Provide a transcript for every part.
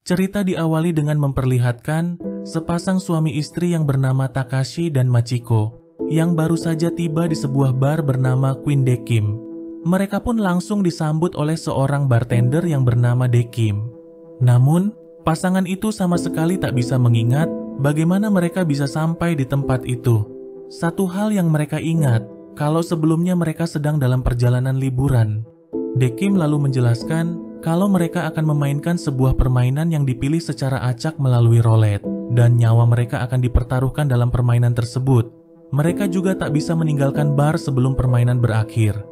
Cerita diawali dengan memperlihatkan sepasang suami istri yang bernama Takashi dan Machiko yang baru saja tiba di sebuah bar bernama Queen Dekim. Mereka pun langsung disambut oleh seorang bartender yang bernama Dekim. Namun, pasangan itu sama sekali tak bisa mengingat bagaimana mereka bisa sampai di tempat itu. Satu hal yang mereka ingat, kalau sebelumnya mereka sedang dalam perjalanan liburan. Dekim lalu menjelaskan kalau mereka akan memainkan sebuah permainan yang dipilih secara acak melalui roulette, dan nyawa mereka akan dipertaruhkan dalam permainan tersebut. Mereka juga tak bisa meninggalkan bar sebelum permainan berakhir.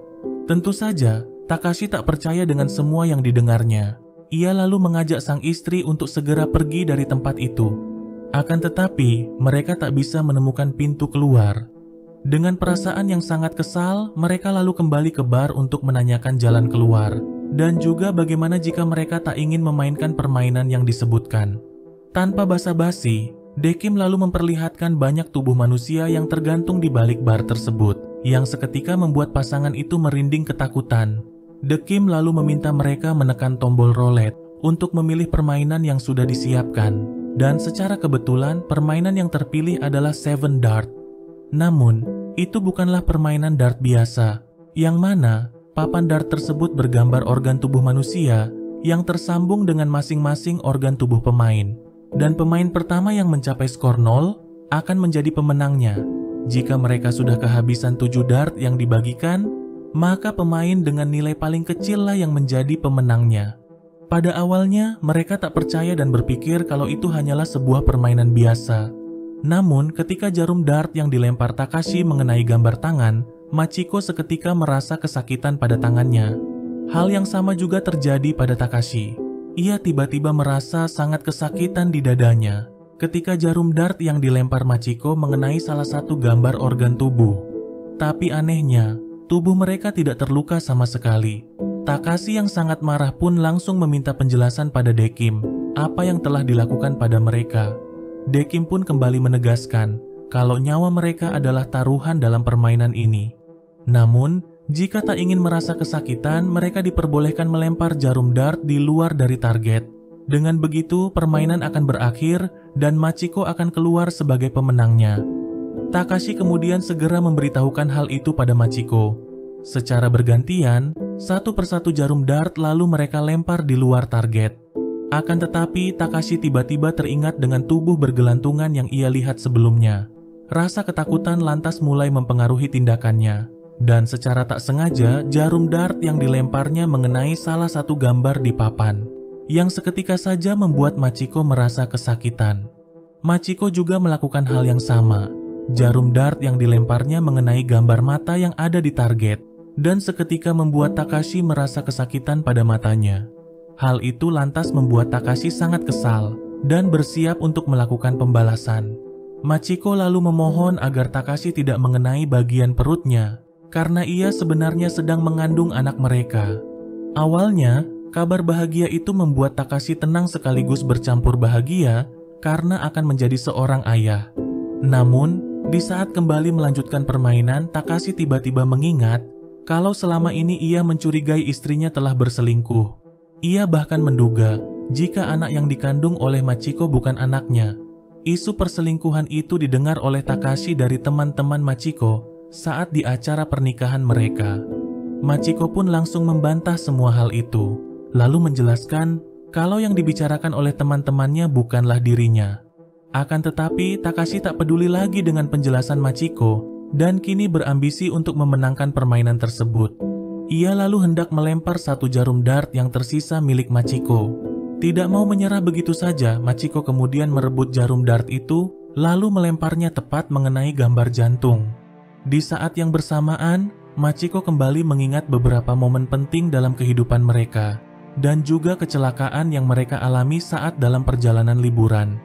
Tentu saja, Takashi tak percaya dengan semua yang didengarnya. Ia lalu mengajak sang istri untuk segera pergi dari tempat itu. Akan tetapi, mereka tak bisa menemukan pintu keluar. Dengan perasaan yang sangat kesal, mereka lalu kembali ke bar untuk menanyakan jalan keluar. Dan juga bagaimana jika mereka tak ingin memainkan permainan yang disebutkan. Tanpa basa-basi, Dekim lalu memperlihatkan banyak tubuh manusia yang tergantung di balik bar tersebut, yang seketika membuat pasangan itu merinding ketakutan. Dekim lalu meminta mereka menekan tombol roulette untuk memilih permainan yang sudah disiapkan, dan secara kebetulan permainan yang terpilih adalah Seven Dart. Namun, itu bukanlah permainan dart biasa, yang mana papan dart tersebut bergambar organ tubuh manusia yang tersambung dengan masing-masing organ tubuh pemain. Dan pemain pertama yang mencapai skor 0 akan menjadi pemenangnya. Jika mereka sudah kehabisan 7 dart yang dibagikan, maka pemain dengan nilai paling kecil lah yang menjadi pemenangnya. Pada awalnya, mereka tak percaya dan berpikir kalau itu hanyalah sebuah permainan biasa. Namun, ketika jarum dart yang dilempar Takashi mengenai gambar tangan, Machiko seketika merasa kesakitan pada tangannya. Hal yang sama juga terjadi pada Takashi. Ia tiba-tiba merasa sangat kesakitan di dadanya ketika jarum dart yang dilempar Machiko mengenai salah satu gambar organ tubuh. Tapi anehnya, tubuh mereka tidak terluka sama sekali. Takashi yang sangat marah pun langsung meminta penjelasan pada Dekim apa yang telah dilakukan pada mereka. Dekim pun kembali menegaskan kalau nyawa mereka adalah taruhan dalam permainan ini. Namun, jika tak ingin merasa kesakitan, mereka diperbolehkan melempar jarum dart di luar dari target. Dengan begitu, permainan akan berakhir dan Machiko akan keluar sebagai pemenangnya. Takashi kemudian segera memberitahukan hal itu pada Machiko. Secara bergantian, satu persatu jarum dart lalu mereka lempar di luar target. Akan tetapi, Takashi tiba-tiba teringat dengan tubuh bergelantungan yang ia lihat sebelumnya. Rasa ketakutan lantas mulai mempengaruhi tindakannya. Dan secara tak sengaja, jarum dart yang dilemparnya mengenai salah satu gambar di papan, yang seketika saja membuat Machiko merasa kesakitan. Machiko juga melakukan hal yang sama. Jarum dart yang dilemparnya mengenai gambar mata yang ada di target, dan seketika membuat Takashi merasa kesakitan pada matanya. Hal itu lantas membuat Takashi sangat kesal, dan bersiap untuk melakukan pembalasan. Machiko lalu memohon agar Takashi tidak mengenai bagian perutnya, karena ia sebenarnya sedang mengandung anak mereka. Awalnya, kabar bahagia itu membuat Takashi tenang sekaligus bercampur bahagia karena akan menjadi seorang ayah. Namun, di saat kembali melanjutkan permainan, Takashi tiba-tiba mengingat kalau selama ini ia mencurigai istrinya telah berselingkuh. Ia bahkan menduga jika anak yang dikandung oleh Machiko bukan anaknya. Isu perselingkuhan itu didengar oleh Takashi dari teman-teman Machiko saat di acara pernikahan mereka. Machiko pun langsung membantah semua hal itu, lalu menjelaskan kalau yang dibicarakan oleh teman-temannya bukanlah dirinya. Akan tetapi, Takashi tak peduli lagi dengan penjelasan Machiko dan kini berambisi untuk memenangkan permainan tersebut. Ia lalu hendak melempar satu jarum dart yang tersisa milik Machiko. Tidak mau menyerah begitu saja, Machiko kemudian merebut jarum dart itu lalu melemparnya tepat mengenai gambar jantung. Di saat yang bersamaan, Machiko kembali mengingat beberapa momen penting dalam kehidupan mereka dan juga kecelakaan yang mereka alami saat dalam perjalanan liburan.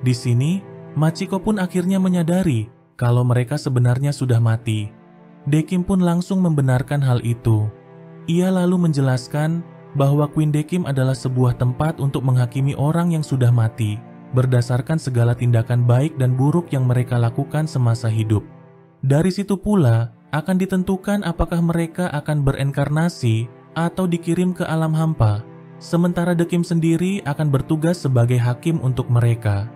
Di sini, Machiko pun akhirnya menyadari kalau mereka sebenarnya sudah mati. Dekim pun langsung membenarkan hal itu. Ia lalu menjelaskan bahwa Queen Dekim adalah sebuah tempat untuk menghakimi orang yang sudah mati berdasarkan segala tindakan baik dan buruk yang mereka lakukan semasa hidup. Dari situ pula akan ditentukan apakah mereka akan berenkarnasi atau dikirim ke alam hampa. Sementara Dekim sendiri akan bertugas sebagai hakim untuk mereka.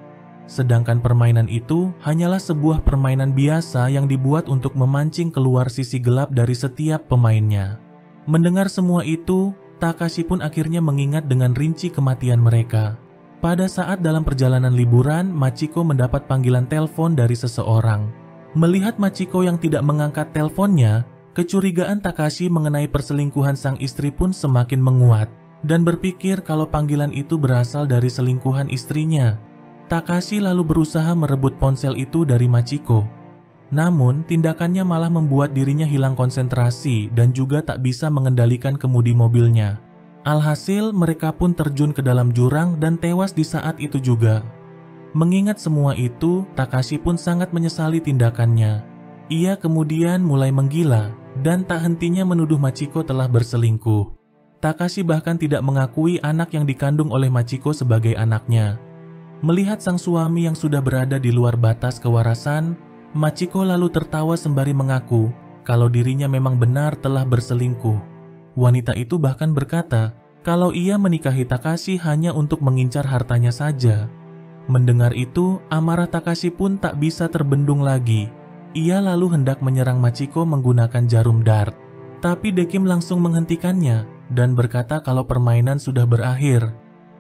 Sedangkan permainan itu hanyalah sebuah permainan biasa yang dibuat untuk memancing keluar sisi gelap dari setiap pemainnya. Mendengar semua itu, Takashi pun akhirnya mengingat dengan rinci kematian mereka. Pada saat dalam perjalanan liburan, Machiko mendapat panggilan telepon dari seseorang. Melihat Machiko yang tidak mengangkat teleponnya, kecurigaan Takashi mengenai perselingkuhan sang istri pun semakin menguat dan berpikir kalau panggilan itu berasal dari selingkuhan istrinya. Takashi lalu berusaha merebut ponsel itu dari Machiko. Namun, tindakannya malah membuat dirinya hilang konsentrasi dan juga tak bisa mengendalikan kemudi mobilnya. Alhasil, mereka pun terjun ke dalam jurang dan tewas di saat itu juga. Mengingat semua itu, Takashi pun sangat menyesali tindakannya. Ia kemudian mulai menggila dan tak hentinya menuduh Machiko telah berselingkuh. Takashi bahkan tidak mengakui anak yang dikandung oleh Machiko sebagai anaknya. Melihat sang suami yang sudah berada di luar batas kewarasan, Machiko lalu tertawa sembari mengaku kalau dirinya memang benar telah berselingkuh. Wanita itu bahkan berkata kalau ia menikahi Takashi hanya untuk mengincar hartanya saja. Mendengar itu, amarah Takashi pun tak bisa terbendung lagi. Ia lalu hendak menyerang Machiko menggunakan jarum dart. Tapi Dekim langsung menghentikannya dan berkata kalau permainan sudah berakhir.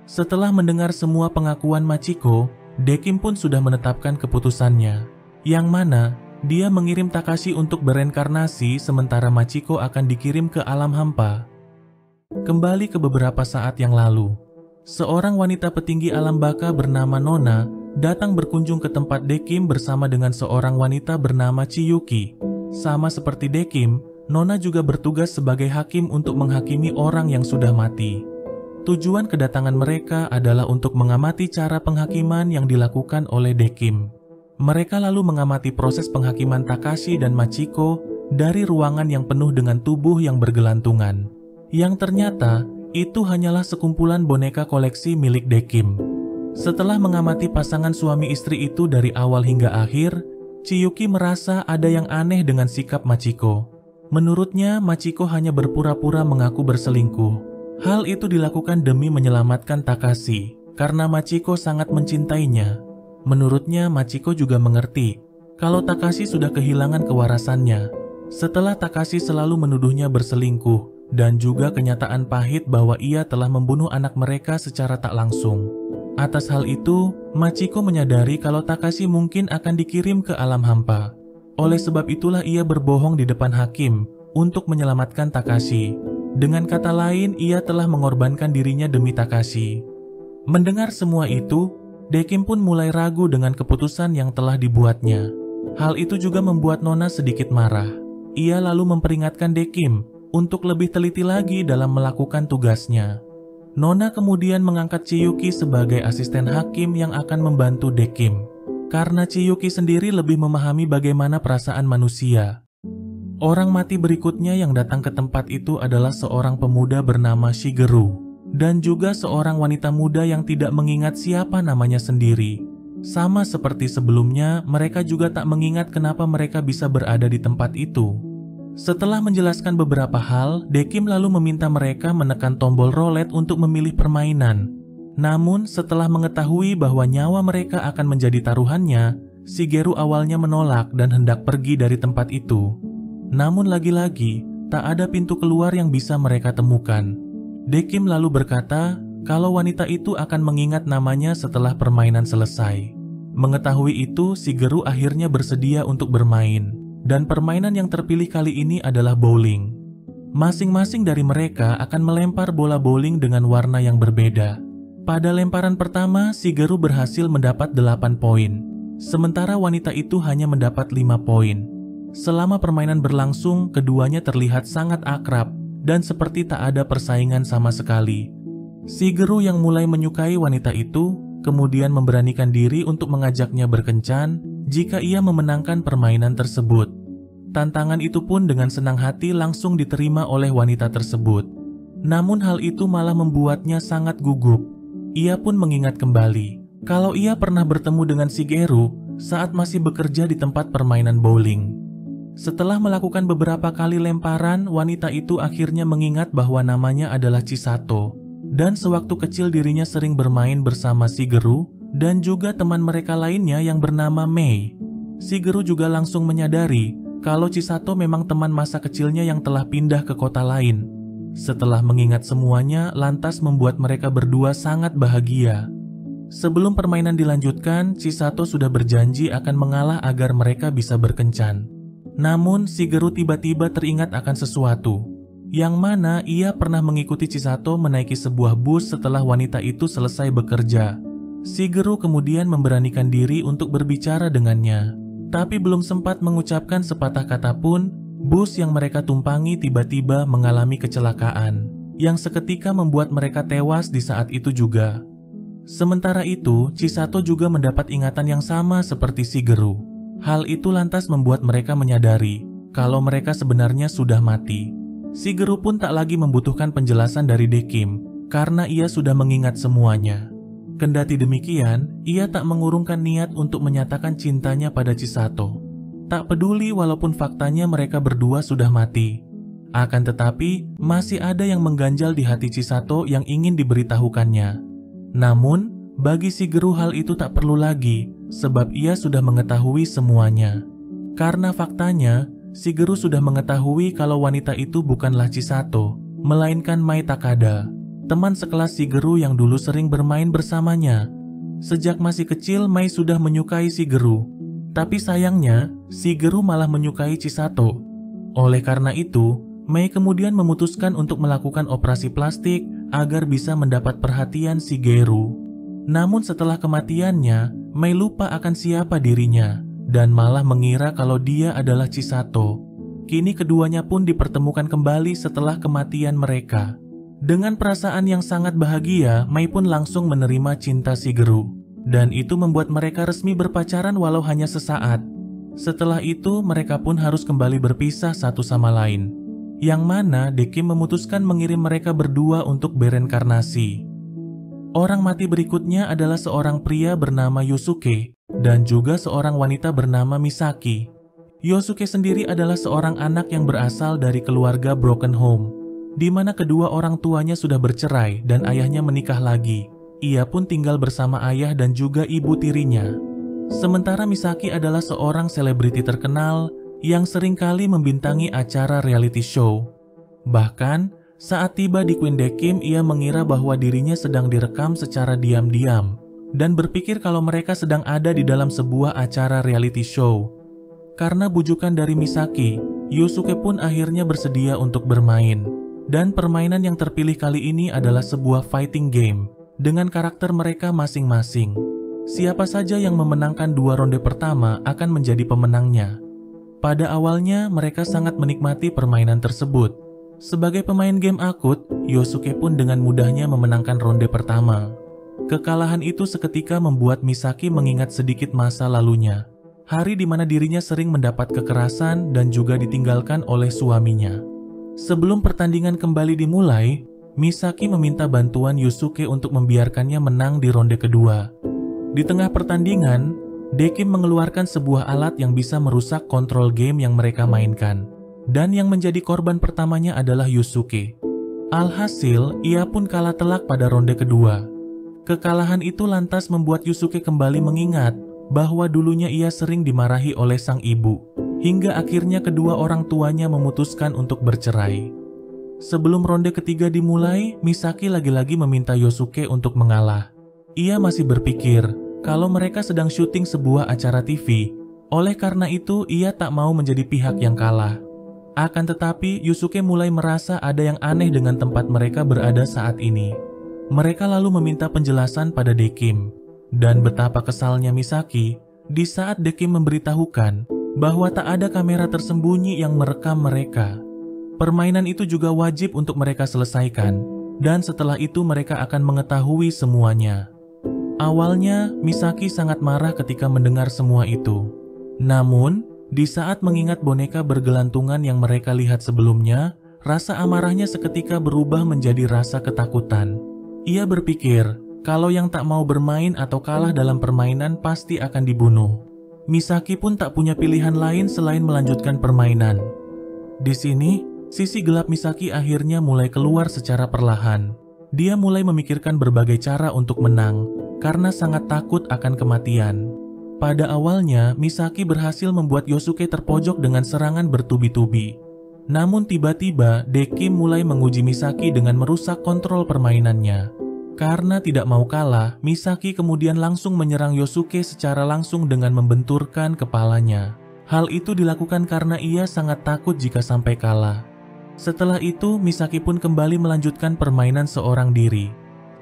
Setelah mendengar semua pengakuan Machiko, Dekim pun sudah menetapkan keputusannya. Yang mana dia mengirim Takashi untuk bereinkarnasi sementara Machiko akan dikirim ke alam hampa. Kembali ke beberapa saat yang lalu, seorang wanita petinggi alam baka bernama Nona datang berkunjung ke tempat Dekim bersama dengan seorang wanita bernama Chiyuki. Sama seperti Dekim, Nona juga bertugas sebagai hakim untuk menghakimi orang yang sudah mati. Tujuan kedatangan mereka adalah untuk mengamati cara penghakiman yang dilakukan oleh Dekim. Mereka lalu mengamati proses penghakiman Takashi dan Machiko dari ruangan yang penuh dengan tubuh yang bergelantungan. Yang ternyata itu hanyalah sekumpulan boneka koleksi milik Dekim. Setelah mengamati pasangan suami istri itu dari awal hingga akhir, Chiyuki merasa ada yang aneh dengan sikap Machiko. Menurutnya, Machiko hanya berpura-pura mengaku berselingkuh. Hal itu dilakukan demi menyelamatkan Takashi karena Machiko sangat mencintainya. Menurutnya, Machiko juga mengerti kalau Takashi sudah kehilangan kewarasannya. Setelah Takashi selalu menuduhnya berselingkuh dan juga kenyataan pahit bahwa ia telah membunuh anak mereka secara tak langsung. Atas hal itu, Machiko menyadari kalau Takashi mungkin akan dikirim ke alam hampa. Oleh sebab itulah ia berbohong di depan hakim untuk menyelamatkan Takashi. Dengan kata lain, ia telah mengorbankan dirinya demi Takashi. Mendengar semua itu, Dekim pun mulai ragu dengan keputusan yang telah dibuatnya. Hal itu juga membuat Nona sedikit marah. Ia lalu memperingatkan Dekim untuk lebih teliti lagi dalam melakukan tugasnya. Nona kemudian mengangkat Chiyuki sebagai asisten hakim yang akan membantu Dekim. Karena Chiyuki sendiri lebih memahami bagaimana perasaan manusia. Orang mati berikutnya yang datang ke tempat itu adalah seorang pemuda bernama Shigeru. Dan juga seorang wanita muda yang tidak mengingat siapa namanya sendiri. Sama seperti sebelumnya, mereka juga tak mengingat kenapa mereka bisa berada di tempat itu. Setelah menjelaskan beberapa hal, Dekim lalu meminta mereka menekan tombol roulette untuk memilih permainan. Namun, setelah mengetahui bahwa nyawa mereka akan menjadi taruhannya, Shigeru awalnya menolak dan hendak pergi dari tempat itu. Namun lagi-lagi, tak ada pintu keluar yang bisa mereka temukan. Dekim lalu berkata kalau wanita itu akan mengingat namanya setelah permainan selesai. Mengetahui itu, Shigeru akhirnya bersedia untuk bermain. Dan permainan yang terpilih kali ini adalah bowling. Masing-masing dari mereka akan melempar bola bowling dengan warna yang berbeda. Pada lemparan pertama, Shigeru berhasil mendapat 8 poin. Sementara wanita itu hanya mendapat 5 poin. Selama permainan berlangsung, keduanya terlihat sangat akrab dan seperti tak ada persaingan sama sekali. Shigeru yang mulai menyukai wanita itu, kemudian memberanikan diri untuk mengajaknya berkencan jika ia memenangkan permainan tersebut. Tantangan itu pun dengan senang hati langsung diterima oleh wanita tersebut. Namun hal itu malah membuatnya sangat gugup. Ia pun mengingat kembali kalau ia pernah bertemu dengan Shigeru saat masih bekerja di tempat permainan bowling. Setelah melakukan beberapa kali lemparan, wanita itu akhirnya mengingat bahwa namanya adalah Chisato. Dan sewaktu kecil dirinya sering bermain bersama Shigeru dan juga teman mereka lainnya yang bernama Mei. Shigeru juga langsung menyadari kalau Chisato memang teman masa kecilnya yang telah pindah ke kota lain. Setelah mengingat semuanya, lantas membuat mereka berdua sangat bahagia. Sebelum permainan dilanjutkan, Chisato sudah berjanji akan mengalah agar mereka bisa berkencan. Namun, Shigeru tiba-tiba teringat akan sesuatu, yang mana ia pernah mengikuti Chisato menaiki sebuah bus setelah wanita itu selesai bekerja. Shigeru kemudian memberanikan diri untuk berbicara dengannya. Tapi belum sempat mengucapkan sepatah kata pun, bus yang mereka tumpangi tiba-tiba mengalami kecelakaan, yang seketika membuat mereka tewas di saat itu juga. Sementara itu, Chisato juga mendapat ingatan yang sama seperti Shigeru. Hal itu lantas membuat mereka menyadari kalau mereka sebenarnya sudah mati. Shigeru pun tak lagi membutuhkan penjelasan dari Dekim, karena ia sudah mengingat semuanya. Kendati demikian, ia tak mengurungkan niat untuk menyatakan cintanya pada Chisato. Tak peduli walaupun faktanya mereka berdua sudah mati. Akan tetapi, masih ada yang mengganjal di hati Chisato yang ingin diberitahukannya. Namun, bagi Shigeru hal itu tak perlu lagi, sebab ia sudah mengetahui semuanya. Karena faktanya, Shigeru sudah mengetahui kalau wanita itu bukanlah Chisato, melainkan Mai Takada, teman sekelas Shigeru yang dulu sering bermain bersamanya. Sejak masih kecil, Mai sudah menyukai Shigeru. Tapi sayangnya, Shigeru malah menyukai Chisato. Oleh karena itu, Mai kemudian memutuskan untuk melakukan operasi plastik agar bisa mendapat perhatian Shigeru. Namun setelah kematiannya, Mai lupa akan siapa dirinya dan malah mengira kalau dia adalah Chisato. Kini keduanya pun dipertemukan kembali setelah kematian mereka. Dengan perasaan yang sangat bahagia, Mai pun langsung menerima cinta Shigeru. Dan itu membuat mereka resmi berpacaran walau hanya sesaat. Setelah itu, mereka pun harus kembali berpisah satu sama lain. Yang mana Dekim memutuskan mengirim mereka berdua untuk bereinkarnasi. Orang mati berikutnya adalah seorang pria bernama Yosuke dan juga seorang wanita bernama Misaki. Yosuke sendiri adalah seorang anak yang berasal dari keluarga broken home, di mana kedua orang tuanya sudah bercerai dan ayahnya menikah lagi. Ia pun tinggal bersama ayah dan juga ibu tirinya. Sementara Misaki adalah seorang selebriti terkenal yang seringkali membintangi acara reality show. Bahkan, saat tiba di Queen Dekim, ia mengira bahwa dirinya sedang direkam secara diam-diam dan berpikir kalau mereka sedang ada di dalam sebuah acara reality show. Karena bujukan dari Misaki, Yosuke pun akhirnya bersedia untuk bermain. Dan permainan yang terpilih kali ini adalah sebuah fighting game dengan karakter mereka masing-masing. Siapa saja yang memenangkan 2 ronde pertama akan menjadi pemenangnya. Pada awalnya mereka sangat menikmati permainan tersebut. Sebagai pemain game akut, Yosuke pun dengan mudahnya memenangkan ronde pertama. Kekalahan itu seketika membuat Misaki mengingat sedikit masa lalunya. Hari di mana dirinya sering mendapat kekerasan dan juga ditinggalkan oleh suaminya. Sebelum pertandingan kembali dimulai, Misaki meminta bantuan Yosuke untuk membiarkannya menang di ronde kedua. Di tengah pertandingan, Dekim mengeluarkan sebuah alat yang bisa merusak kontrol game yang mereka mainkan. Dan yang menjadi korban pertamanya adalah Yosuke. Alhasil, ia pun kalah telak pada ronde kedua. Kekalahan itu lantas membuat Yosuke kembali mengingat bahwa dulunya ia sering dimarahi oleh sang ibu. Hingga akhirnya kedua orang tuanya memutuskan untuk bercerai. Sebelum ronde ketiga dimulai, Misaki lagi-lagi meminta Yosuke untuk mengalah. Ia masih berpikir kalau mereka sedang syuting sebuah acara TV. Oleh karena itu, ia tak mau menjadi pihak yang kalah. Akan tetapi, Yosuke mulai merasa ada yang aneh dengan tempat mereka berada saat ini. Mereka lalu meminta penjelasan pada Dekim. Dan betapa kesalnya Misaki di saat Dekim memberitahukan bahwa tak ada kamera tersembunyi yang merekam mereka. Permainan itu juga wajib untuk mereka selesaikan, dan setelah itu mereka akan mengetahui semuanya. Awalnya, Misaki sangat marah ketika mendengar semua itu. Namun, di saat mengingat boneka bergelantungan yang mereka lihat sebelumnya, rasa amarahnya seketika berubah menjadi rasa ketakutan. Ia berpikir, kalau yang tak mau bermain atau kalah dalam permainan pasti akan dibunuh. Misaki pun tak punya pilihan lain selain melanjutkan permainan. Di sini, sisi gelap Misaki akhirnya mulai keluar secara perlahan. Dia mulai memikirkan berbagai cara untuk menang karena sangat takut akan kematian. Pada awalnya, Misaki berhasil membuat Yosuke terpojok dengan serangan bertubi-tubi. Namun tiba-tiba, Dekim mulai menguji Misaki dengan merusak kontrol permainannya. Karena tidak mau kalah, Misaki kemudian langsung menyerang Yosuke secara langsung dengan membenturkan kepalanya. Hal itu dilakukan karena ia sangat takut jika sampai kalah. Setelah itu, Misaki pun kembali melanjutkan permainan seorang diri.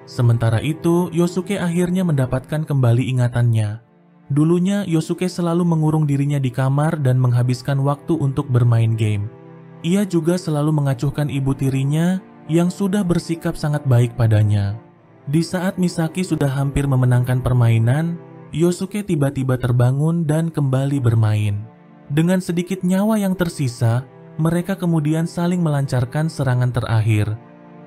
Sementara itu, Yosuke akhirnya mendapatkan kembali ingatannya. Dulunya, Yosuke selalu mengurung dirinya di kamar dan menghabiskan waktu untuk bermain game. Ia juga selalu mengacuhkan ibu tirinya yang sudah bersikap sangat baik padanya. Di saat Misaki sudah hampir memenangkan permainan, Yosuke tiba-tiba terbangun dan kembali bermain. Dengan sedikit nyawa yang tersisa, mereka kemudian saling melancarkan serangan terakhir.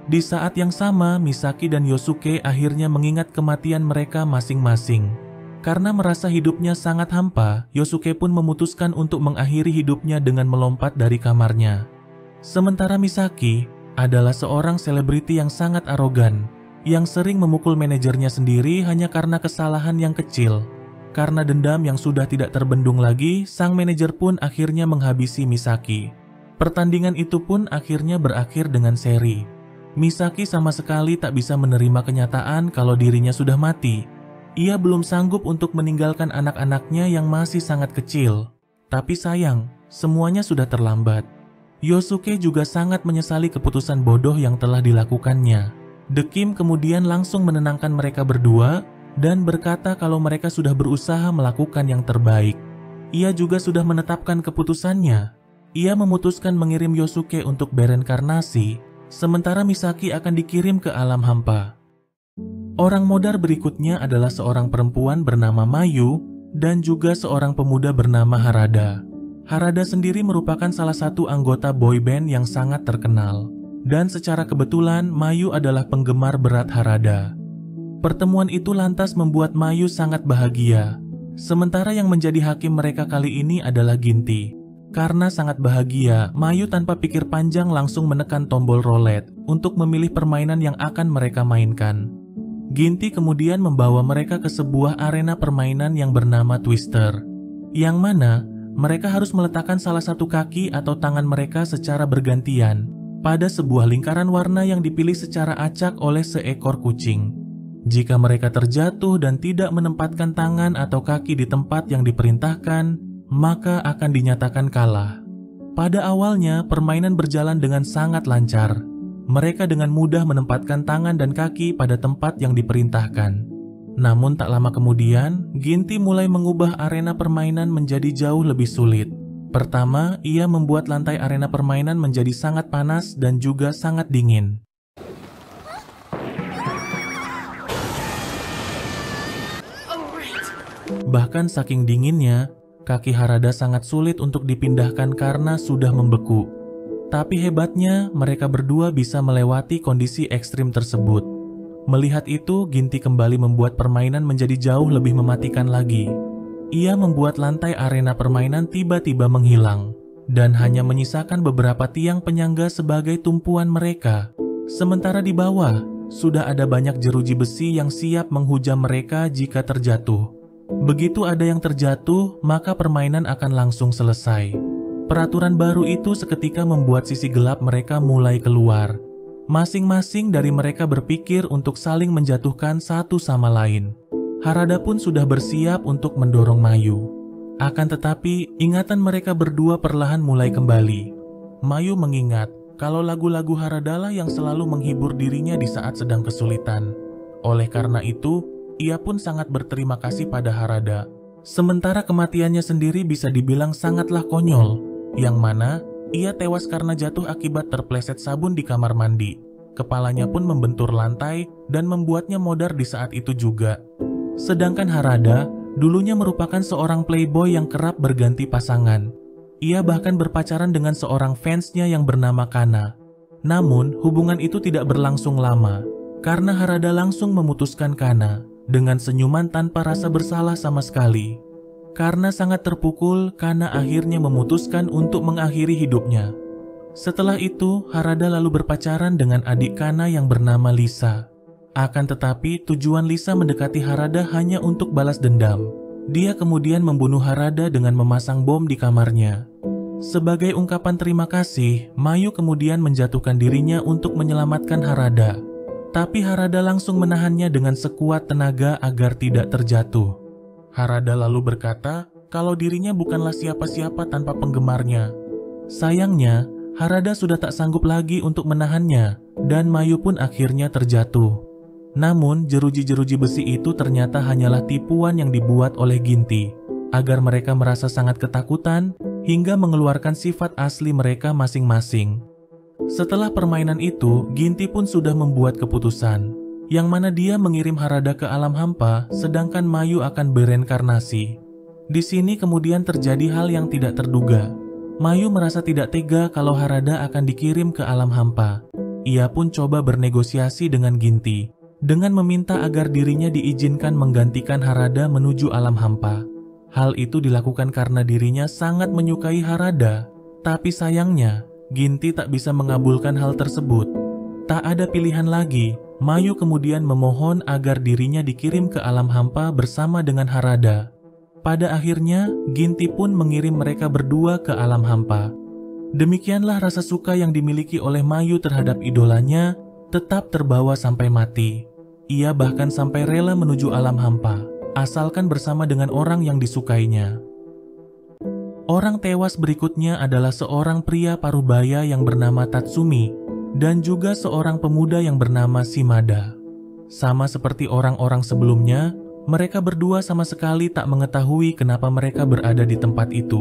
Di saat yang sama, Misaki dan Yosuke akhirnya mengingat kematian mereka masing-masing. Karena merasa hidupnya sangat hampa, Yosuke pun memutuskan untuk mengakhiri hidupnya dengan melompat dari kamarnya. Sementara Misaki adalah seorang selebriti yang sangat arogan, yang sering memukul manajernya sendiri hanya karena kesalahan yang kecil. Karena dendam yang sudah tidak terbendung lagi, sang manajer pun akhirnya menghabisi Misaki. Pertandingan itu pun akhirnya berakhir dengan seri. Misaki sama sekali tak bisa menerima kenyataan kalau dirinya sudah mati. Ia belum sanggup untuk meninggalkan anak-anaknya yang masih sangat kecil. Tapi sayang, semuanya sudah terlambat. Yosuke juga sangat menyesali keputusan bodoh yang telah dilakukannya. Dekim kemudian langsung menenangkan mereka berdua dan berkata kalau mereka sudah berusaha melakukan yang terbaik. Ia juga sudah menetapkan keputusannya. Ia memutuskan mengirim Yosuke untuk bereinkarnasi, sementara Misaki akan dikirim ke alam hampa. Orang modar berikutnya adalah seorang perempuan bernama Mayu dan juga seorang pemuda bernama Harada. Harada sendiri merupakan salah satu anggota boyband yang sangat terkenal. Dan secara kebetulan, Mayu adalah penggemar berat Harada. Pertemuan itu lantas membuat Mayu sangat bahagia. Sementara yang menjadi hakim mereka kali ini adalah Ginty. Karena sangat bahagia, Mayu tanpa pikir panjang langsung menekan tombol roulette untuk memilih permainan yang akan mereka mainkan. Ginty kemudian membawa mereka ke sebuah arena permainan yang bernama Twister. Yang mana, mereka harus meletakkan salah satu kaki atau tangan mereka secara bergantian pada sebuah lingkaran warna yang dipilih secara acak oleh seekor kucing. Jika mereka terjatuh dan tidak menempatkan tangan atau kaki di tempat yang diperintahkan, maka akan dinyatakan kalah. Pada awalnya, permainan berjalan dengan sangat lancar. Mereka dengan mudah menempatkan tangan dan kaki pada tempat yang diperintahkan. Namun tak lama kemudian, Ginty mulai mengubah arena permainan menjadi jauh lebih sulit. Pertama, ia membuat lantai arena permainan menjadi sangat panas dan juga sangat dingin. Bahkan saking dinginnya, kaki Harada sangat sulit untuk dipindahkan karena sudah membeku. Tapi hebatnya, mereka berdua bisa melewati kondisi ekstrim tersebut. Melihat itu, Ginty kembali membuat permainan menjadi jauh lebih mematikan lagi. Ia membuat lantai arena permainan tiba-tiba menghilang, dan hanya menyisakan beberapa tiang penyangga sebagai tumpuan mereka. Sementara di bawah, sudah ada banyak jeruji besi yang siap menghujam mereka jika terjatuh. Begitu ada yang terjatuh, maka permainan akan langsung selesai. Peraturan baru itu seketika membuat sisi gelap mereka mulai keluar. Masing-masing dari mereka berpikir untuk saling menjatuhkan satu sama lain. Harada pun sudah bersiap untuk mendorong Mayu. Akan tetapi, ingatan mereka berdua perlahan mulai kembali. Mayu mengingat kalau lagu-lagu Harada lah yang selalu menghibur dirinya di saat sedang kesulitan. Oleh karena itu, ia pun sangat berterima kasih pada Harada. Sementara kematiannya sendiri bisa dibilang sangatlah konyol, yang mana ia tewas karena jatuh akibat terpleset sabun di kamar mandi. Kepalanya pun membentur lantai dan membuatnya modar di saat itu juga. Sedangkan Harada dulunya merupakan seorang playboy yang kerap berganti pasangan. Ia bahkan berpacaran dengan seorang fansnya yang bernama Kana. Namun, hubungan itu tidak berlangsung lama, karena Harada langsung memutuskan Kana dengan senyuman tanpa rasa bersalah sama sekali. Karena sangat terpukul, Kana akhirnya memutuskan untuk mengakhiri hidupnya. Setelah itu, Harada lalu berpacaran dengan adik Kana yang bernama Lisa. Akan tetapi, tujuan Lisa mendekati Harada hanya untuk balas dendam. Dia kemudian membunuh Harada dengan memasang bom di kamarnya. Sebagai ungkapan terima kasih, Mayu kemudian menjatuhkan dirinya untuk menyelamatkan Harada. Tapi Harada langsung menahannya dengan sekuat tenaga agar tidak terjatuh. Harada lalu berkata kalau dirinya bukanlah siapa-siapa tanpa penggemarnya. Sayangnya, Harada sudah tak sanggup lagi untuk menahannya, dan Mayu pun akhirnya terjatuh. Namun, jeruji-jeruji besi itu ternyata hanyalah tipuan yang dibuat oleh Ginty, agar mereka merasa sangat ketakutan hingga mengeluarkan sifat asli mereka masing-masing. Setelah permainan itu, Ginty pun sudah membuat keputusan, yang mana dia mengirim Harada ke alam hampa, sedangkan Mayu akan bereinkarnasi. Di sini kemudian terjadi hal yang tidak terduga. Mayu merasa tidak tega kalau Harada akan dikirim ke alam hampa. Ia pun coba bernegosiasi dengan Ginty, dengan meminta agar dirinya diizinkan menggantikan Harada menuju alam hampa. Hal itu dilakukan karena dirinya sangat menyukai Harada, tapi sayangnya, Ginty tak bisa mengabulkan hal tersebut. Tak ada pilihan lagi, Mayu kemudian memohon agar dirinya dikirim ke alam hampa bersama dengan Harada. Pada akhirnya, Ginty pun mengirim mereka berdua ke alam hampa. Demikianlah rasa suka yang dimiliki oleh Mayu terhadap idolanya tetap terbawa sampai mati. Ia bahkan sampai rela menuju alam hampa, asalkan bersama dengan orang yang disukainya. Orang tewas berikutnya adalah seorang pria parubaya yang bernama Tatsumi dan juga seorang pemuda yang bernama Shimada. Sama seperti orang-orang sebelumnya, mereka berdua sama sekali tak mengetahui kenapa mereka berada di tempat itu.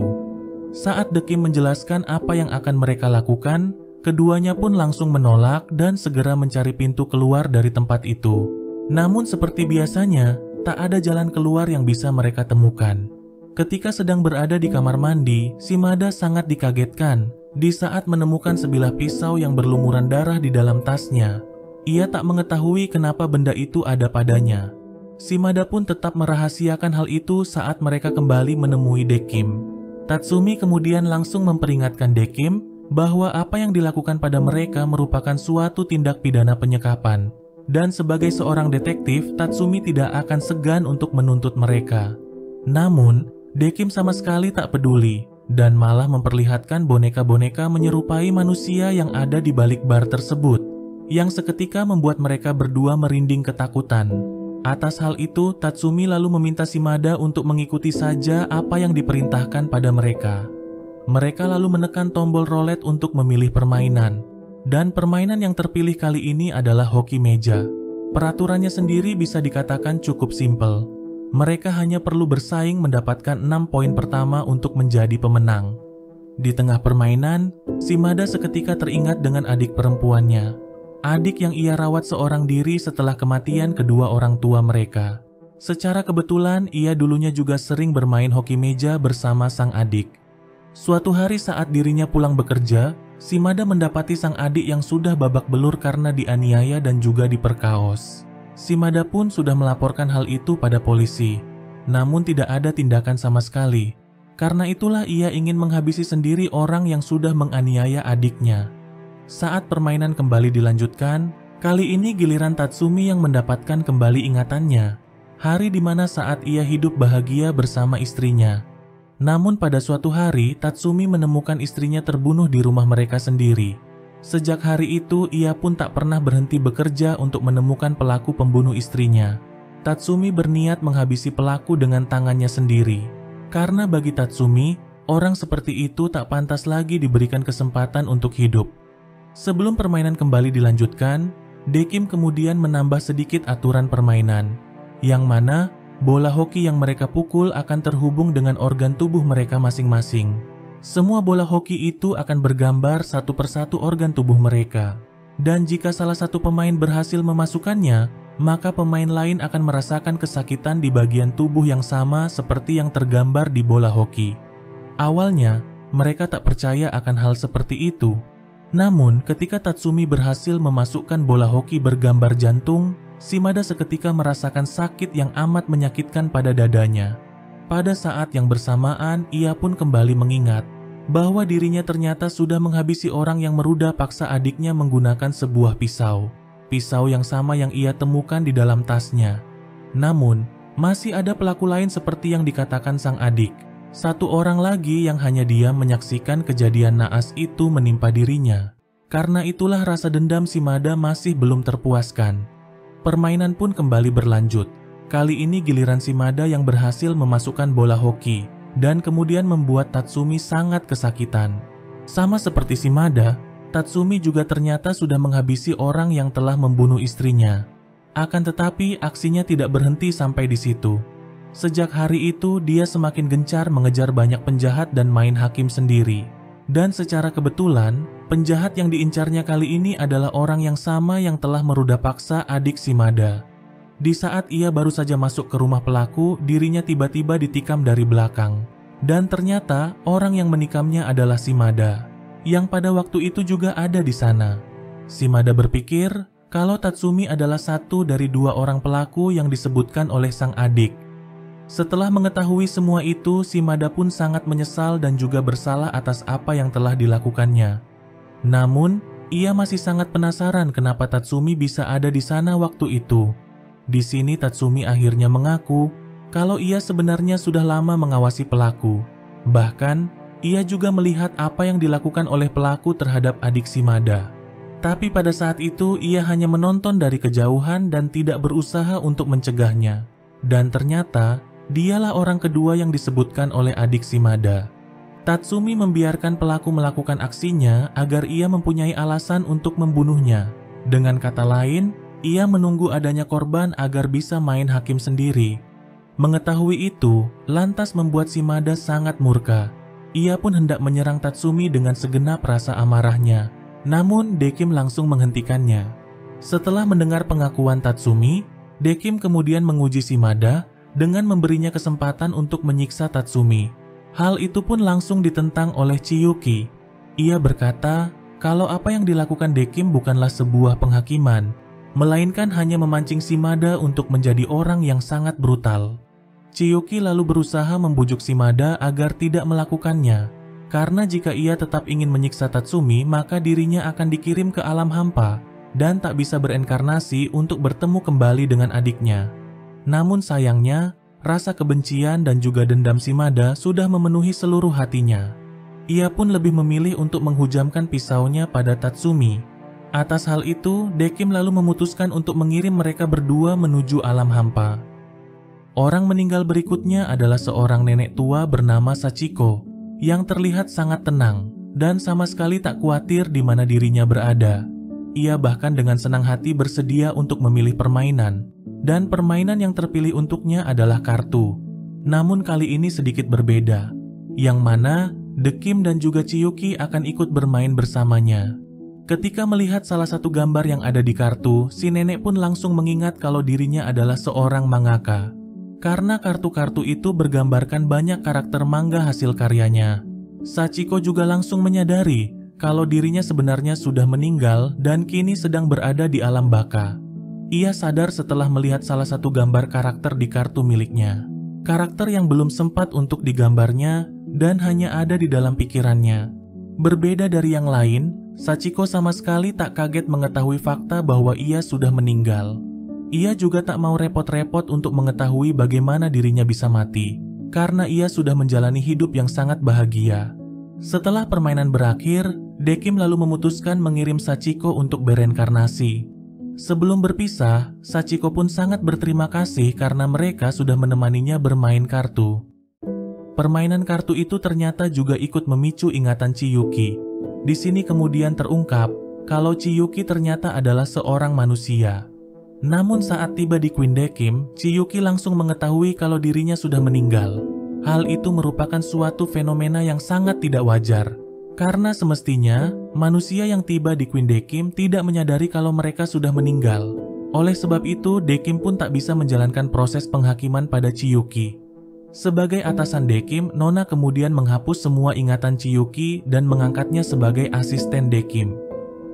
Saat The Kim menjelaskan apa yang akan mereka lakukan, keduanya pun langsung menolak dan segera mencari pintu keluar dari tempat itu. Namun seperti biasanya, tak ada jalan keluar yang bisa mereka temukan. Ketika sedang berada di kamar mandi, Shimada sangat dikagetkan di saat menemukan sebilah pisau yang berlumuran darah di dalam tasnya. Ia tak mengetahui kenapa benda itu ada padanya. Shimada pun tetap merahasiakan hal itu saat mereka kembali menemui The Kim. Tatsumi kemudian langsung memperingatkan The Kim bahwa apa yang dilakukan pada mereka merupakan suatu tindak pidana penyekapan. Dan sebagai seorang detektif, Tatsumi tidak akan segan untuk menuntut mereka. Namun, The Kim sama sekali tak peduli dan malah memperlihatkan boneka-boneka menyerupai manusia yang ada di balik bar tersebut, yang seketika membuat mereka berdua merinding ketakutan. Atas hal itu, Tatsumi lalu meminta Shimada untuk mengikuti saja apa yang diperintahkan pada mereka. Mereka lalu menekan tombol roulette untuk memilih permainan. Dan permainan yang terpilih kali ini adalah hoki meja. Peraturannya sendiri bisa dikatakan cukup simpel. Mereka hanya perlu bersaing mendapatkan 6 poin pertama untuk menjadi pemenang. Di tengah permainan, Shimada seketika teringat dengan adik perempuannya. Adik yang ia rawat seorang diri setelah kematian kedua orang tua mereka. Secara kebetulan, ia dulunya juga sering bermain hoki meja bersama sang adik. Suatu hari saat dirinya pulang bekerja, Shimada mendapati sang adik yang sudah babak belur karena dianiaya dan juga diperkaos. Shimada pun sudah melaporkan hal itu pada polisi, namun tidak ada tindakan sama sekali. Karena itulah ia ingin menghabisi sendiri orang yang sudah menganiaya adiknya. Saat permainan kembali dilanjutkan, kali ini giliran Tatsumi yang mendapatkan kembali ingatannya. Hari di mana saat ia hidup bahagia bersama istrinya. Namun pada suatu hari, Tatsumi menemukan istrinya terbunuh di rumah mereka sendiri. Sejak hari itu, ia pun tak pernah berhenti bekerja untuk menemukan pelaku pembunuh istrinya. Tatsumi berniat menghabisi pelaku dengan tangannya sendiri. Karena bagi Tatsumi, orang seperti itu tak pantas lagi diberikan kesempatan untuk hidup. Sebelum permainan kembali dilanjutkan, The Kim kemudian menambah sedikit aturan permainan, yang mana bola hoki yang mereka pukul akan terhubung dengan organ tubuh mereka masing-masing. Semua bola hoki itu akan bergambar satu persatu organ tubuh mereka. Dan jika salah satu pemain berhasil memasukkannya, maka pemain lain akan merasakan kesakitan di bagian tubuh yang sama seperti yang tergambar di bola hoki. Awalnya, mereka tak percaya akan hal seperti itu. Namun, ketika Tatsumi berhasil memasukkan bola hoki bergambar jantung, Shimada seketika merasakan sakit yang amat menyakitkan pada dadanya. Pada saat yang bersamaan, ia pun kembali mengingat bahwa dirinya ternyata sudah menghabisi orang yang meruda paksa adiknya menggunakan sebuah pisau. Pisau yang sama yang ia temukan di dalam tasnya. Namun, masih ada pelaku lain seperti yang dikatakan sang adik. Satu orang lagi yang hanya diam menyaksikan kejadian naas itu menimpa dirinya. Karena itulah rasa dendam Shimada masih belum terpuaskan. Permainan pun kembali berlanjut. Kali ini giliran Shimada yang berhasil memasukkan bola hoki dan kemudian membuat Tatsumi sangat kesakitan. Sama seperti Shimada, Tatsumi juga ternyata sudah menghabisi orang yang telah membunuh istrinya. Akan tetapi aksinya tidak berhenti sampai di situ. Sejak hari itu dia semakin gencar mengejar banyak penjahat dan main hakim sendiri. Dan secara kebetulan, penjahat yang diincarnya kali ini adalah orang yang sama yang telah meruda paksa adik Shimada. Di saat ia baru saja masuk ke rumah pelaku, dirinya tiba-tiba ditikam dari belakang. Dan ternyata orang yang menikamnya adalah Shimada, yang pada waktu itu juga ada di sana. Shimada berpikir kalau Tatsumi adalah satu dari dua orang pelaku yang disebutkan oleh sang adik. Setelah mengetahui semua itu, Shimada pun sangat menyesal dan juga bersalah atas apa yang telah dilakukannya. Namun, ia masih sangat penasaran kenapa Tatsumi bisa ada di sana waktu itu. Di sini Tatsumi akhirnya mengaku kalau ia sebenarnya sudah lama mengawasi pelaku. Bahkan, ia juga melihat apa yang dilakukan oleh pelaku terhadap adik Shimada. Tapi pada saat itu ia hanya menonton dari kejauhan dan tidak berusaha untuk mencegahnya. Dan ternyata, dialah orang kedua yang disebutkan oleh adik Shimada. Tatsumi membiarkan pelaku melakukan aksinya agar ia mempunyai alasan untuk membunuhnya. Dengan kata lain, ia menunggu adanya korban agar bisa main hakim sendiri. Mengetahui itu, lantas membuat Shimada sangat murka. Ia pun hendak menyerang Tatsumi dengan segenap rasa amarahnya. Namun, Dekim langsung menghentikannya. Setelah mendengar pengakuan Tatsumi, Dekim kemudian menguji Shimada dengan memberinya kesempatan untuk menyiksa Tatsumi. Hal itu pun langsung ditentang oleh Chiyuki. Ia berkata kalau apa yang dilakukan Dekim bukanlah sebuah penghakiman, melainkan hanya memancing Shimada untuk menjadi orang yang sangat brutal. Chiyuki lalu berusaha membujuk Shimada agar tidak melakukannya, karena jika ia tetap ingin menyiksa Tatsumi maka dirinya akan dikirim ke alam hampa dan tak bisa berenkarnasi untuk bertemu kembali dengan adiknya. Namun sayangnya, rasa kebencian dan juga dendam Shimada sudah memenuhi seluruh hatinya. Ia pun lebih memilih untuk menghujamkan pisaunya pada Tatsumi. Atas hal itu, Dekim lalu memutuskan untuk mengirim mereka berdua menuju alam hampa. Orang meninggal berikutnya adalah seorang nenek tua bernama Sachiko, yang terlihat sangat tenang dan sama sekali tak khawatir di mana dirinya berada. Ia bahkan dengan senang hati bersedia untuk memilih permainan. Dan permainan yang terpilih untuknya adalah kartu. Namun kali ini sedikit berbeda, yang mana Dekim dan juga Chiyuki akan ikut bermain bersamanya. Ketika melihat salah satu gambar yang ada di kartu, si nenek pun langsung mengingat kalau dirinya adalah seorang mangaka. Karena kartu-kartu itu bergambarkan banyak karakter manga hasil karyanya. Sachiko juga langsung menyadari kalau dirinya sebenarnya sudah meninggal dan kini sedang berada di alam baka. Ia sadar setelah melihat salah satu gambar karakter di kartu miliknya. Karakter yang belum sempat untuk digambarnya dan hanya ada di dalam pikirannya. Berbeda dari yang lain, Sachiko sama sekali tak kaget mengetahui fakta bahwa ia sudah meninggal. Ia juga tak mau repot-repot untuk mengetahui bagaimana dirinya bisa mati, karena ia sudah menjalani hidup yang sangat bahagia. Setelah permainan berakhir, Dekim lalu memutuskan mengirim Sachiko untuk bereinkarnasi. Sebelum berpisah, Sachiko pun sangat berterima kasih karena mereka sudah menemaninya bermain kartu. Permainan kartu itu ternyata juga ikut memicu ingatan Chiyuki. Di sini kemudian terungkap kalau Chiyuki ternyata adalah seorang manusia. Namun saat tiba di Queen Dekim, Chiyuki langsung mengetahui kalau dirinya sudah meninggal. Hal itu merupakan suatu fenomena yang sangat tidak wajar. Karena semestinya, manusia yang tiba di Queen Dekim tidak menyadari kalau mereka sudah meninggal. Oleh sebab itu, Dekim pun tak bisa menjalankan proses penghakiman pada Chiyuki. Sebagai atasan Dekim, Nona kemudian menghapus semua ingatan Chiyuki dan mengangkatnya sebagai asisten Dekim.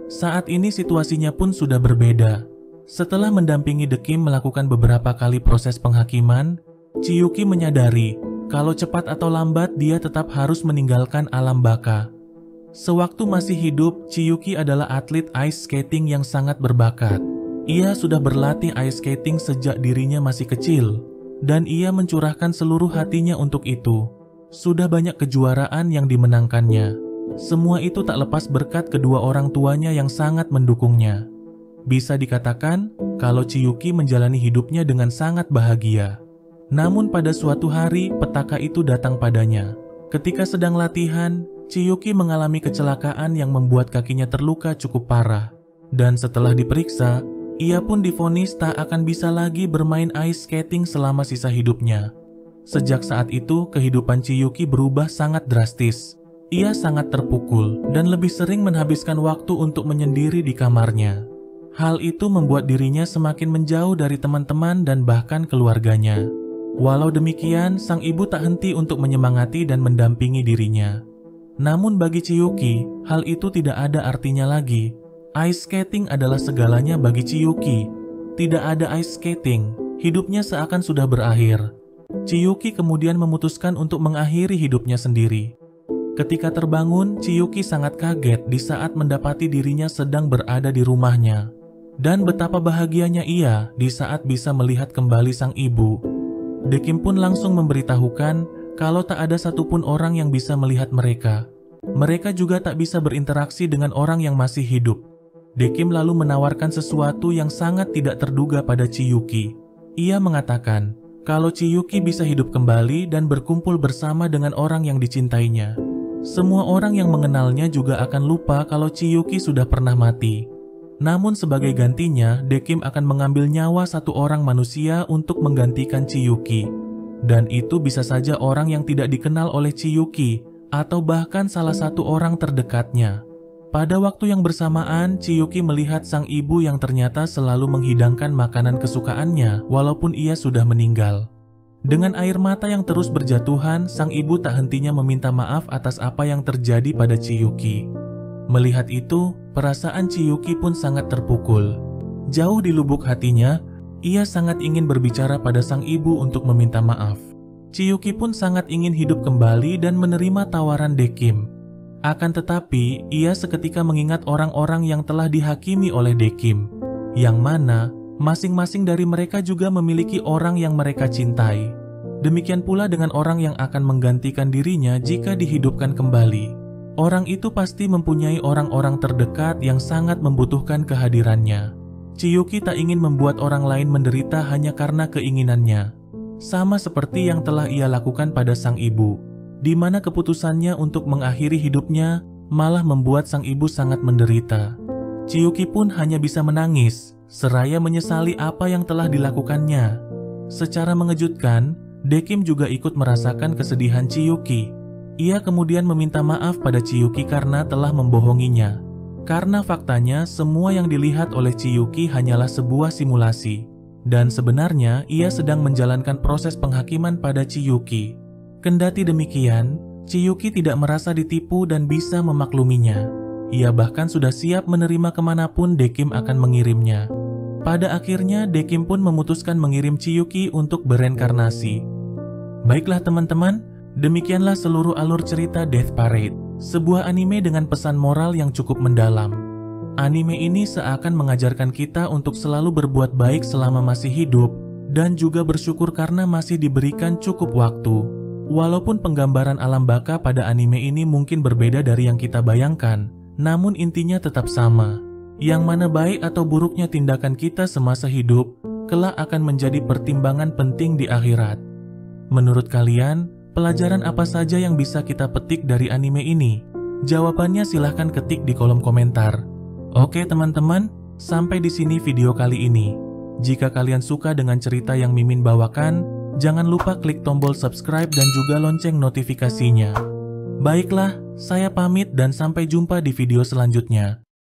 Saat ini situasinya pun sudah berbeda. Setelah mendampingi Dekim melakukan beberapa kali proses penghakiman, Chiyuki menyadari kalau cepat atau lambat dia tetap harus meninggalkan alam baka. Sewaktu masih hidup, Chiyuki adalah atlet ice skating yang sangat berbakat. Ia sudah berlatih ice skating sejak dirinya masih kecil, dan ia mencurahkan seluruh hatinya untuk itu. Sudah banyak kejuaraan yang dimenangkannya. Semua itu tak lepas berkat kedua orang tuanya yang sangat mendukungnya. Bisa dikatakan kalau Chiyuki menjalani hidupnya dengan sangat bahagia. Namun pada suatu hari petaka itu datang padanya. Ketika sedang latihan, Chiyuki mengalami kecelakaan yang membuat kakinya terluka cukup parah. Dan setelah diperiksa, ia pun divonis tak akan bisa lagi bermain ice skating selama sisa hidupnya. Sejak saat itu, kehidupan Chiyuki berubah sangat drastis. Ia sangat terpukul dan lebih sering menghabiskan waktu untuk menyendiri di kamarnya. Hal itu membuat dirinya semakin menjauh dari teman-teman dan bahkan keluarganya. Walau demikian, sang ibu tak henti untuk menyemangati dan mendampingi dirinya. Namun bagi Chiyuki, hal itu tidak ada artinya lagi. Ice skating adalah segalanya bagi Chiyuki. Tidak ada ice skating, hidupnya seakan sudah berakhir. Chiyuki kemudian memutuskan untuk mengakhiri hidupnya sendiri. Ketika terbangun, Chiyuki sangat kaget di saat mendapati dirinya sedang berada di rumahnya. Dan betapa bahagianya ia di saat bisa melihat kembali sang ibu. Dekim pun langsung memberitahukan kalau tak ada satupun orang yang bisa melihat mereka. Mereka juga tak bisa berinteraksi dengan orang yang masih hidup. Dekim lalu menawarkan sesuatu yang sangat tidak terduga pada Chiyuki. Ia mengatakan kalau Chiyuki bisa hidup kembali dan berkumpul bersama dengan orang yang dicintainya. Semua orang yang mengenalnya juga akan lupa kalau Chiyuki sudah pernah mati. Namun sebagai gantinya, Dekim akan mengambil nyawa satu orang manusia untuk menggantikan Chiyuki. Dan itu bisa saja orang yang tidak dikenal oleh Chiyuki, atau bahkan salah satu orang terdekatnya. Pada waktu yang bersamaan, Chiyuki melihat sang ibu yang ternyata selalu menghidangkan makanan kesukaannya walaupun ia sudah meninggal. Dengan air mata yang terus berjatuhan, sang ibu tak hentinya meminta maaf atas apa yang terjadi pada Chiyuki. Melihat itu, perasaan Chiyuki pun sangat terpukul. Jauh di lubuk hatinya, ia sangat ingin berbicara pada sang ibu untuk meminta maaf. Chiyuki pun sangat ingin hidup kembali dan menerima tawaran Dekim. Akan tetapi, ia seketika mengingat orang-orang yang telah dihakimi oleh Dekim, yang mana masing-masing dari mereka juga memiliki orang yang mereka cintai. Demikian pula dengan orang yang akan menggantikan dirinya jika dihidupkan kembali. Orang itu pasti mempunyai orang-orang terdekat yang sangat membutuhkan kehadirannya. Chiyuki tak ingin membuat orang lain menderita hanya karena keinginannya. Sama seperti yang telah ia lakukan pada sang ibu, di mana keputusannya untuk mengakhiri hidupnya malah membuat sang ibu sangat menderita. Chiyuki pun hanya bisa menangis, seraya menyesali apa yang telah dilakukannya. Secara mengejutkan, Dekim juga ikut merasakan kesedihan Chiyuki. Ia kemudian meminta maaf pada Chiyuki karena telah membohonginya. Karena faktanya semua yang dilihat oleh Chiyuki hanyalah sebuah simulasi. Dan sebenarnya ia sedang menjalankan proses penghakiman pada Chiyuki. Kendati demikian, Chiyuki tidak merasa ditipu dan bisa memakluminya. Ia bahkan sudah siap menerima kemanapun Dekim akan mengirimnya. Pada akhirnya Dekim pun memutuskan mengirim Chiyuki untuk bereinkarnasi. Baiklah teman-teman, demikianlah seluruh alur cerita Death Parade, sebuah anime dengan pesan moral yang cukup mendalam. Anime ini seakan mengajarkan kita untuk selalu berbuat baik selama masih hidup dan juga bersyukur karena masih diberikan cukup waktu. Walaupun penggambaran alam baka pada anime ini mungkin berbeda dari yang kita bayangkan, namun intinya tetap sama. Yang mana baik atau buruknya tindakan kita semasa hidup kelak akan menjadi pertimbangan penting di akhirat. Menurut kalian, pelajaran apa saja yang bisa kita petik dari anime ini? Jawabannya silahkan ketik di kolom komentar. Oke teman-teman, sampai di sini video kali ini. Jika kalian suka dengan cerita yang Mimin bawakan, jangan lupa klik tombol subscribe dan juga lonceng notifikasinya. Baiklah, saya pamit dan sampai jumpa di video selanjutnya.